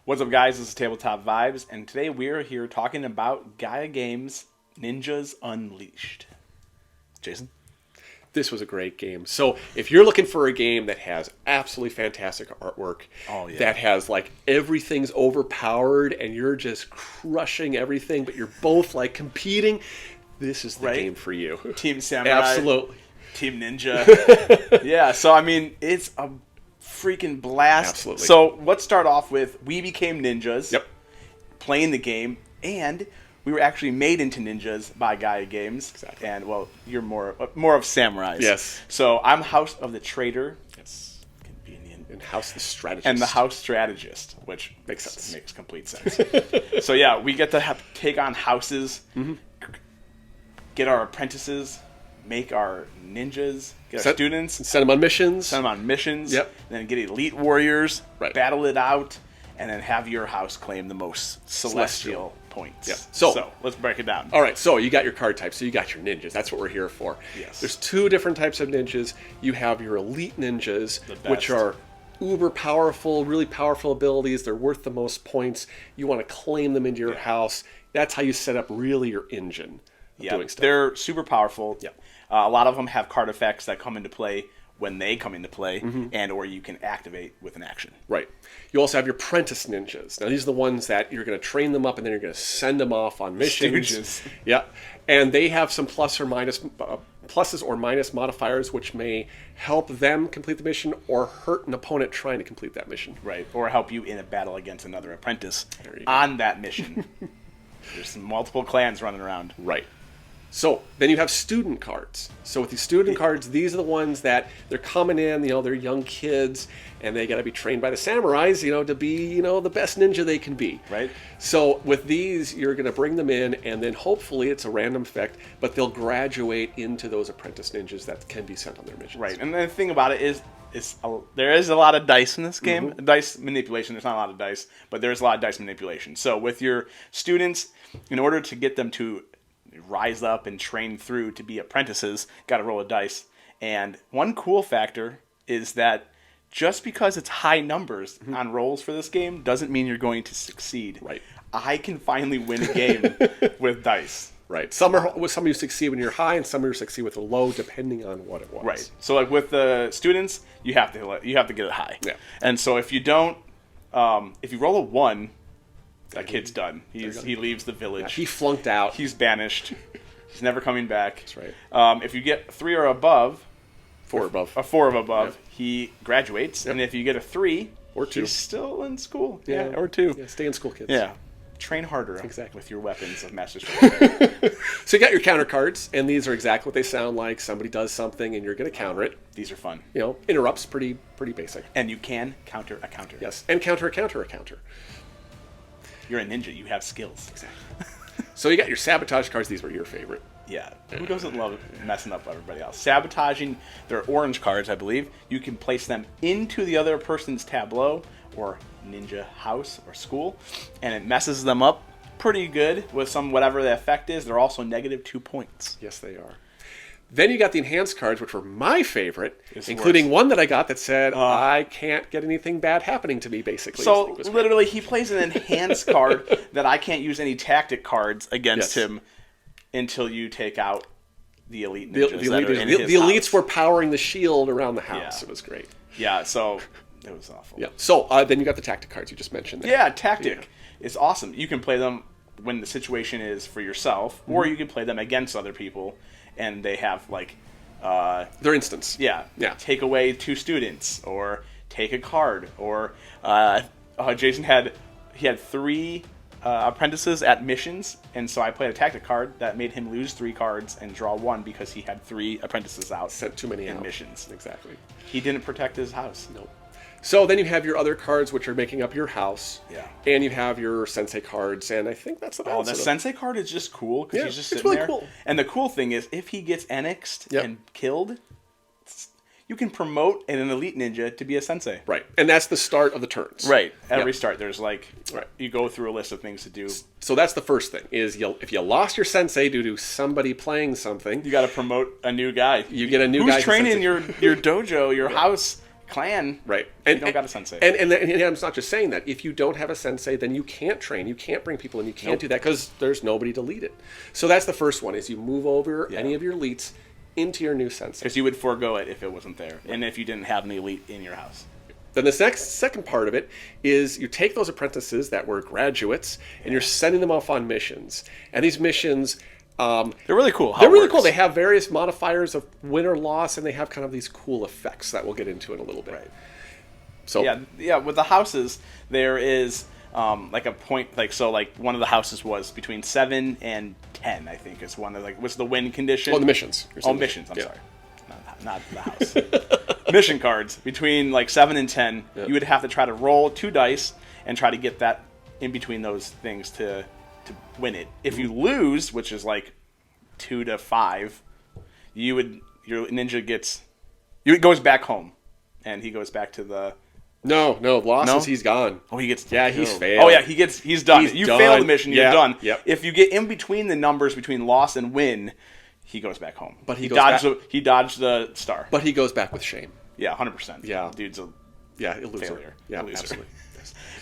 What's up, guys? This is Tabletop Vibes, and today we're here talking about Gaia Gamez Ninjas Unleashed. Jason? This was a great game. So if you're looking for a game that has absolutely fantastic artwork, that has like everything's overpowered and you're just crushing everything, but you're both like competing, this is the game for you. Team Samurai. Absolutely. Team Ninja. Yeah, so I mean, it's a freaking blast. Absolutely. So let's start off with we became ninjas. Yep. Playing the game, and we were actually made into ninjas by Gaia Gamez. Exactly. And well, you're more of samurais. Yes. So I'm House of the Trader. Yes. Convenient. And House the Strategist. And the House Strategist, which makes sense. Makes complete sense. So yeah, we get to take on houses, get our apprentices, make our ninjas, get our students, send them on missions. Yep. Then get elite warriors, battle it out, and then have your house claim the most celestial points. Yep. So let's break it down. All right, so you got your card types, so you got your ninjas. That's what we're here for. Yes. There's two different types of ninjas. You have your elite ninjas, which are uber powerful, really powerful abilities. They're worth the most points. You want to claim them into your house. That's how you set up really your engine of doing stuff. They're super powerful. Yep. A lot of them have card effects that come into play when they come into play, and or you can activate with an action. Right. You also have your apprentice ninjas. Now, these are the ones that you're going to train them up, and then you're going to send them off on missions. Stooges. Yeah. And they have some pluses or minus modifiers, which may help them complete the mission or hurt an opponent trying to complete that mission. Right. Or help you in a battle against another apprentice on that mission. There's multiple clans running around. Right. So then you have student cards. So with these student cards, these are the ones that they're coming in, they're young kids, and they got to be trained by the samurais, to be, the best ninja they can be. Right. So with these, you're going to bring them in, and then hopefully it's a random effect, but they'll graduate into those apprentice ninjas that can be sent on their missions. Right. And the thing about it is there is a lot of dice in this game. Dice manipulation. There's not a lot of dice, but there's a lot of dice manipulation. So with your students, in order to get them to rise up and train through to be apprentices, got to roll a dice. And one cool factor is that just because it's high numbers on rolls for this game doesn't mean you're going to succeed. Right. I can finally win a game with dice. Right. Some you succeed when you're high, and some you succeed with a low, depending on what it was. Right. So like with the students, you have to get it high. Yeah. And so if you don't, if you roll a 1. That kid's done. He leaves the village. Yeah, he flunked out. He's banished. He's never coming back. That's right. If you get 3 or above, 4 above, he graduates. Yep. And if you get a 3 or 2, he's still in school. Yeah, or 2. Yeah, stay in school, kids. Yeah. Train harder with your weapons of master strength. So you got your counter cards, and these are exactly what they sound like. Somebody does something, and you're going to counter it. These are fun. Interrupts, pretty basic. And you can counter a counter. Yes, and counter a counter a counter. You're a ninja. You have skills. Exactly. So you got your sabotage cards. These were your favorite. Yeah. Who doesn't love messing up everybody else? Sabotaging, they're orange cards, I believe. You can place them into the other person's tableau or ninja house or school, and it messes them up pretty good with whatever the effect is. They're also negative 2 points. Yes, they are. Then you got the enhanced cards, which were my favorite, including one that I got that said, I can't get anything bad happening to me, basically. So, literally, he plays an enhanced card that I can't use any tactic cards against him until you take out the elite ninjas. The elites were powering the shield around the house. Yeah. It was great. Yeah, so it was awful. Yeah. So then you got the tactic cards you just mentioned there. Yeah, tactic is awesome. You can play them when the situation is for yourself, or you can play them against other people. And they have their instance. Yeah. Take away 2 students, or take a card, or Jason had 3 apprentices at missions, and so I played a tactic card that made him lose 3 cards and draw 1 because he had 3 apprentices out. Sent too many in out. Missions. Exactly. He didn't protect his house. Nope. So then you have your other cards, which are making up your house. Yeah. And you have your sensei cards, and I think that's about it. The sensei card is just cool because he's just sitting really there. Cool. And the cool thing is, if he gets annexed and killed, you can promote an elite ninja to be a sensei. Right. And that's the start of the turns. Right. Every start, there's you go through a list of things to do. So that's the first thing, is if you lost your sensei due to somebody playing something, you got to promote a new guy. You get a new guy. Who's training your dojo, your house, clan, Right. You don't got a sensei. And I'm not just saying that. If you don't have a sensei, then you can't train. You can't bring people in. You can't do that because there's nobody to lead it. So that's the first one, is you move over any of your elites into your new sensei. Because you would forego it if it wasn't there, and if you didn't have an elite in your house. Then the second part of it is you take those apprentices that were graduates and you're sending them off on missions. And these missions... they're really cool. They're really cool. They have various modifiers of win or loss, and they have kind of these cool effects that we'll get into in a little bit. Right. So yeah. With the houses, there is like a point, like one of the houses was between 7 and 10. I think is one of what's the win condition? Oh, the missions. Missions. I'm sorry, not the house. Mission cards between 7 and 10. Yep. You would have to try to roll 2 dice and try to get that in between those things to win it. If you lose, which is 2 to 5, your ninja goes back home, and he goes back to the. No, losses. He's gone. Oh, he gets. Yeah, he's failed. Oh yeah, he's done. You failed the mission. You're done. Yep. If you get in between the numbers between loss and win, he goes back home. But he dodged the star. But he goes back with shame. Yeah, 100%. Yeah, dude's a loser. Failure. Yeah, a loser. Absolutely.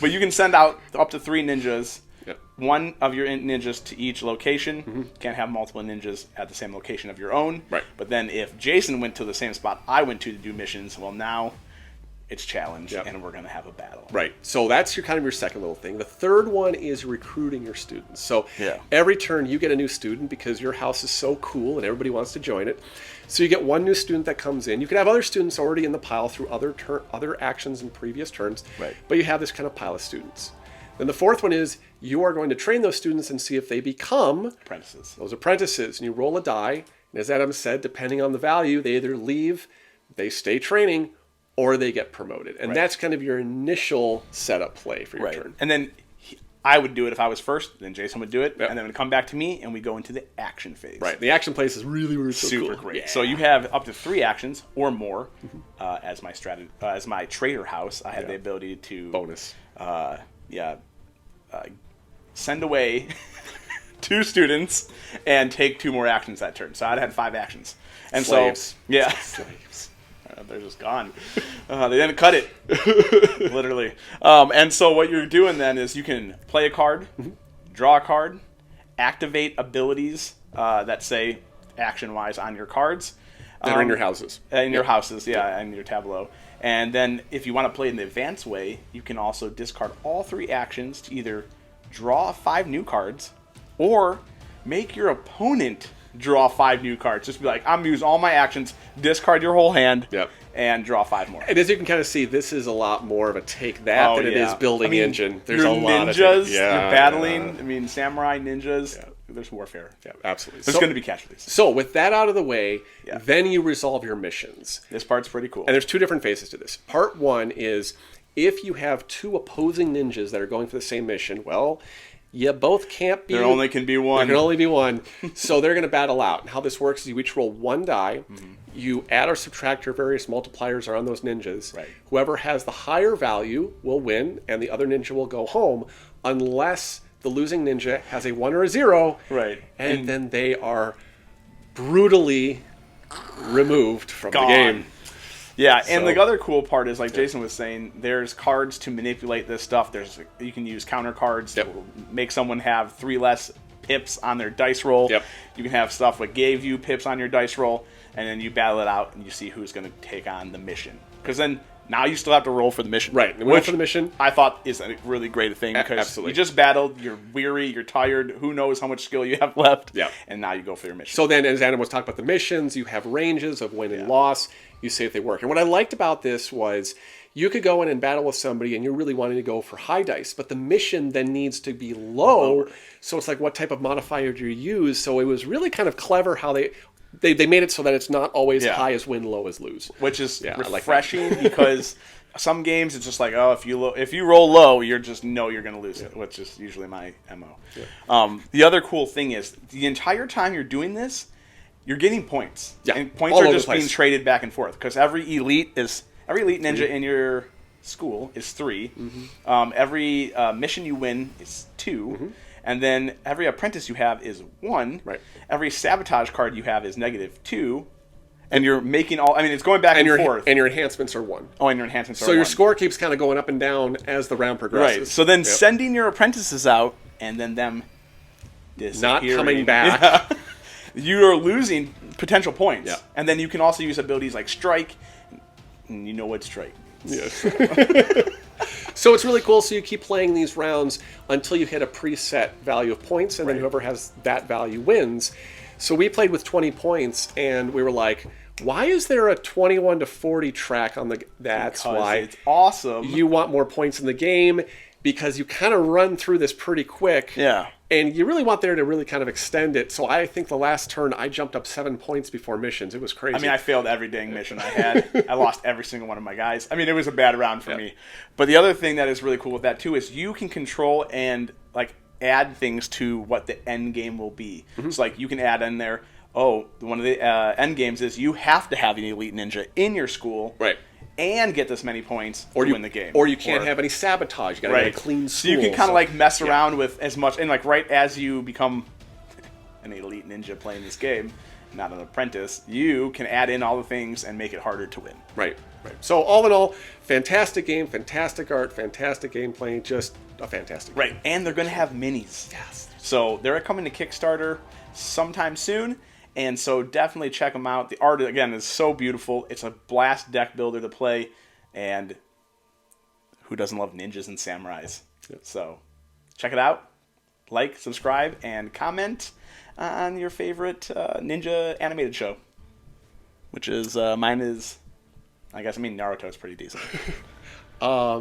But you can send out up to 3 ninjas. Yep. One of your ninjas to each location. Mm-hmm. Can't have multiple ninjas at the same location of your own. Right. But then if Jason went to the same spot I went to do missions, well, now it's challenge, and we're going to have a battle. Right. So that's your second little thing. The third one is recruiting your students. So every turn you get a new student because your house is so cool and everybody wants to join it. So you get one new student that comes in. You can have other students already in the pile through other actions in previous turns. Right. But you have this kind of pile of students. Then the fourth one is you are going to train those students and see if they become apprentices. Those apprentices. And you roll a die. And as Adam said, depending on the value, they either leave, they stay training, or they get promoted. And that's kind of your initial setup play for your turn. And then I would do it if I was first, then Jason would do it, and then it would come back to me, and we go into the action phase. Right. The action phase is really, really super cool. great. Yeah. So you have up to 3 actions or more as my trader house. I had the ability to bonus. Send away 2 students and take 2 more actions that turn. So I'd had 5 actions. And Slaves. Slaves. They're just gone. They didn't cut it, literally. And so what you're doing then is you can play a card, draw a card, activate abilities that say action-wise on your cards. That are in your houses. In your houses, and your tableau. And then if you want to play in the advanced way, you can also discard all 3 actions to either draw 5 new cards or make your opponent draw 5 new cards. Just be like, I'm going to use all my actions, discard your whole hand, and draw 5 more. And as you can kind of see, this is a lot more of a take that than it is building engine. There's your a lot ninjas, of you're battling, samurai ninjas. There's warfare. Yeah, absolutely. There's going to be casualties. So with that out of the way, then you resolve your missions. This part's pretty cool. And there's 2 different phases to this. Part 1 is if you have 2 opposing ninjas that are going for the same mission, well, you both can't be... There only can be one. There can only be one. So they're going to battle out. And how this works is you each roll 1 die. Mm-hmm. You add or subtract your various multipliers on those ninjas. Right. Whoever has the higher value will win, and the other ninja will go home, unless the losing ninja has a 1 or a 0. Right. And then they are brutally removed from gone. The game. Yeah, and the other cool part is, like Jason was saying, there's cards to manipulate this stuff. You can use counter cards to make someone have 3 less pips on their dice roll. Yep. You can have stuff that gave you pips on your dice roll, and then you battle it out, and you see who's going to take on the mission. Because then now you still have to roll for the mission. Right, and roll for the mission. I thought is a really great thing because you just battled, you're weary, you're tired, who knows how much skill you have left, and now you go for your mission. So then, as Adam was talking about the missions, you have ranges of win and loss. You see if they work. And what I liked about this was you could go in and battle with somebody and you're really wanting to go for high dice, but the mission then needs to be low. So it's like, what type of modifier do you use? So it was really kind of clever how they made it so that it's not always high as win, low as lose. Which is refreshing because some games it's just like, oh, if you roll low, you're just know you're going to lose it, which is usually my MO. Yeah. The other cool thing is the entire time you're doing this, you're getting points. Yeah. And points are just being traded back and forth because every elite ninja in your school is 3. Mm-hmm. Every mission you win is 2. Mm-hmm. And then every apprentice you have is 1. Right. Every sabotage card you have is -2. And you're making all. I mean, it's going back and forth. And your enhancements are 1. Oh, and your enhancements are 1. So your score keeps kind of going up and down as the round progresses. Right. So then sending your apprentices out and then them not coming back. Yeah. You are losing potential points. Yeah. And then you can also use abilities like strike. And you know what strike. Yes. So it's really cool. So you keep playing these rounds until you hit a preset value of points, and then whoever has that value wins. So we played with 20 points, and we were like, why is there a 21 to 40 track on the... That's because why. It's awesome. You want more points in the game because you kind of run through this pretty quick. Yeah. And you really want there to really kind of extend it. So I think the last turn, I jumped up 7 points before missions. It was crazy. I mean, I failed every dang mission I had. I lost every single one of my guys. I mean, it was a bad round for me. But the other thing that is really cool with that, too, is you can control and, like, add things to what the end game will be. So, like, you can add in there, one of the end games is you have to have an elite ninja in your school. Right. And get this many points to win the game. Or you can't have any sabotage. You got to get a clean school. So you can kind of like mess around with as much, and like right as you become an elite ninja playing this game, not an apprentice, you can add in all the things and make it harder to win. Right. So all in all, fantastic game, fantastic art, fantastic gameplay, just a fantastic game. Right, and they're going to have minis. Yes. So they're coming to Kickstarter sometime soon. And so definitely check them out. The art, again, is so beautiful. It's a blast deck builder to play. And who doesn't love ninjas and samurais? Yeah. So check it out. Like, subscribe, and comment on your favorite ninja animated show. Which is, mine is, Naruto is pretty decent. I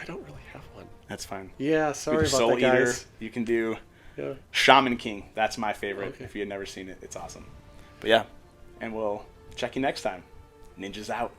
don't really have one. That's fine. Yeah, sorry about Soul that, guys. Eater. You can do... Yeah. Shaman King. That's my favorite. Okay. If you had never seen it, it's awesome. But yeah, and we'll check you next time. Ninjas out.